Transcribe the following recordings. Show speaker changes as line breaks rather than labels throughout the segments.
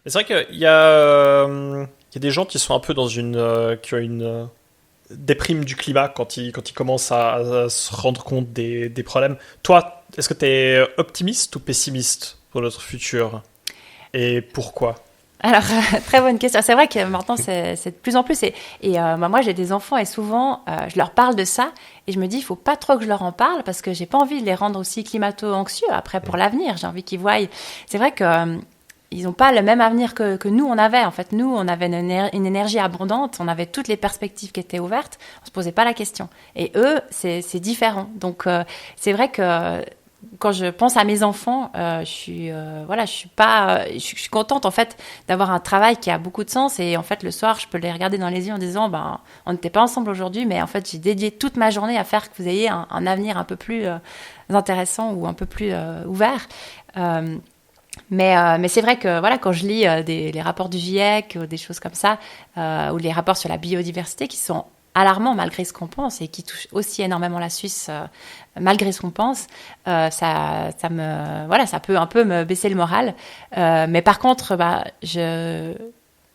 Mais c'est vrai qu'il y a des gens qui sont un peu qui ont une déprime du climat quand ils commencent à se rendre compte des problèmes. Toi, est-ce que tu es optimiste ou pessimiste pour notre futur? Et pourquoi?
Alors, très bonne question. C'est vrai que maintenant, c'est de plus en plus. Moi, j'ai des enfants et souvent, je leur parle de ça et je me dis, il faut pas trop que je leur en parle parce que j'ai pas envie de les rendre aussi climato-anxieux après pour l'avenir. J'ai envie qu'ils voient. C'est vrai que ils n'ont pas le même avenir que nous, on avait. En fait, nous, on avait une énergie abondante, on avait toutes les perspectives qui étaient ouvertes, on se posait pas la question. Et eux, c'est différent. Donc, c'est vrai que quand je pense à mes enfants, voilà, je suis contente en fait d'avoir un travail qui a beaucoup de sens et en fait le soir, je peux les regarder dans les yeux en disant, ben, on n'était pas ensemble aujourd'hui, mais en fait j'ai dédié toute ma journée à faire que vous ayez un avenir un peu plus intéressant ou un peu plus ouvert. Mais c'est vrai que voilà, quand je lis les rapports du GIEC ou des choses comme ça, ou les rapports sur la biodiversité qui sont alarmants malgré ce qu'on pense et qui touchent aussi énormément la Suisse malgré ce qu'on pense, ça peut un peu me baisser le moral. Mais par contre,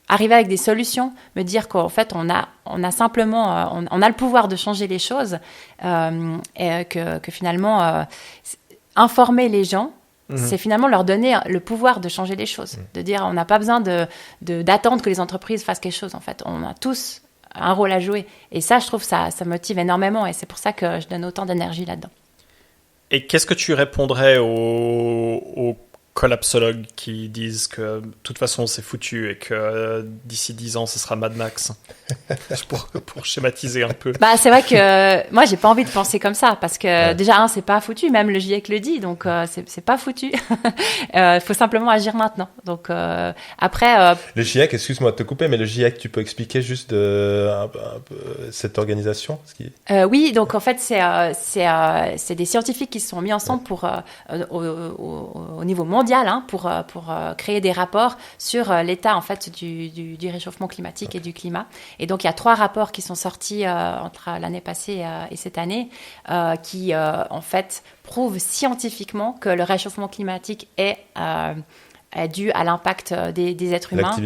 arriver avec des solutions, me dire qu'en fait on a simplement on a le pouvoir de changer les choses et que finalement informer les gens, c'est finalement leur donner le pouvoir de changer les choses, de dire on n'a pas besoin d'attendre que les entreprises fassent quelque chose. En fait, on a tous un rôle à jouer. Et ça, je trouve ça motive énormément et c'est pour ça que je donne autant d'énergie là-dedans.
Et qu'est-ce que tu répondrais aux collapsologues qui disent que de toute façon c'est foutu et que d'ici 10 ans ce sera Mad Max? pour schématiser un peu.
Bah, c'est vrai que moi j'ai pas envie de penser comme ça parce que déjà c'est pas foutu, même le GIEC le dit, donc c'est pas foutu. Faut simplement agir maintenant. Donc après
le GIEC, excuse-moi de te couper, mais le GIEC, tu peux expliquer juste un peu cette organisation?
Oui, donc en fait c'est des scientifiques qui se sont mis ensemble pour au niveau mondial pour créer des rapports sur l'état en fait du réchauffement climatique et du climat. Et donc il y a 3 rapports qui sont sortis entre l'année passée et cette année qui en fait prouvent scientifiquement que le réchauffement climatique est dû à l'impact des êtres humains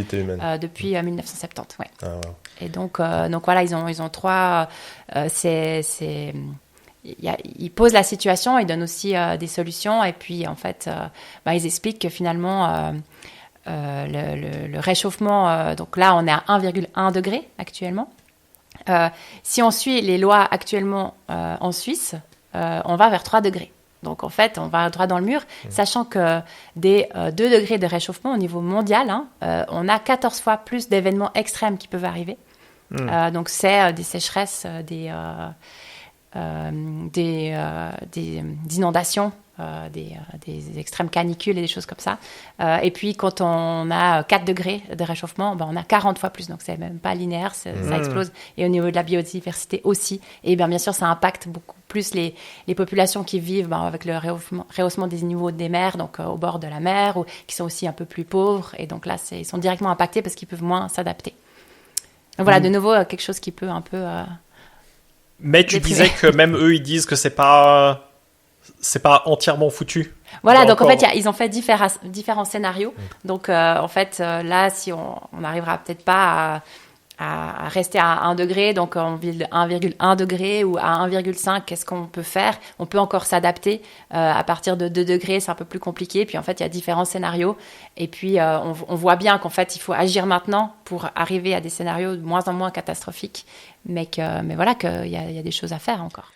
depuis 1970. Ouais.
Ah, wow.
Et donc voilà, ils ont 3 ils posent la situation, ils donnent aussi des solutions et puis en fait ils expliquent que finalement le réchauffement, donc là on est à 1,1 degré actuellement. Si on suit les lois actuellement en Suisse, on va vers 3 degrés. Donc en fait on va droit dans le mur, sachant que des 2 degrés de réchauffement au niveau mondial, on a 14 fois plus d'événements extrêmes qui peuvent arriver. Donc c'est des sécheresses, des inondations, des extrêmes canicules et des choses comme ça. Et puis, quand on a 4 degrés de réchauffement, on a 40 fois plus. Donc, c'est même pas linéaire, ça explose. Et au niveau de la biodiversité aussi. Et bien sûr, ça impacte beaucoup plus les populations qui vivent avec le rehaussement des niveaux des mers, donc au bord de la mer, ou qui sont aussi un peu plus pauvres. Et donc là, ils sont directement impactés parce qu'ils peuvent moins s'adapter. Donc voilà, de nouveau, quelque chose qui peut un peu...
Mais tu disais que même eux, ils disent que c'est pas entièrement foutu.
Voilà, donc en fait, ils ont fait différents scénarios. Donc en fait, là, si on n'arrivera peut-être pas à rester à 1 degré, donc en ville de 1,1 degré ou à 1,5, qu'est-ce qu'on peut faire? On peut encore s'adapter. À partir de 2 degrés, c'est un peu plus compliqué. Puis en fait, il y a différents scénarios. Et puis, on voit bien qu'en fait, il faut agir maintenant pour arriver à des scénarios de moins en moins catastrophiques. Mais voilà, qu'il y a des choses à faire encore.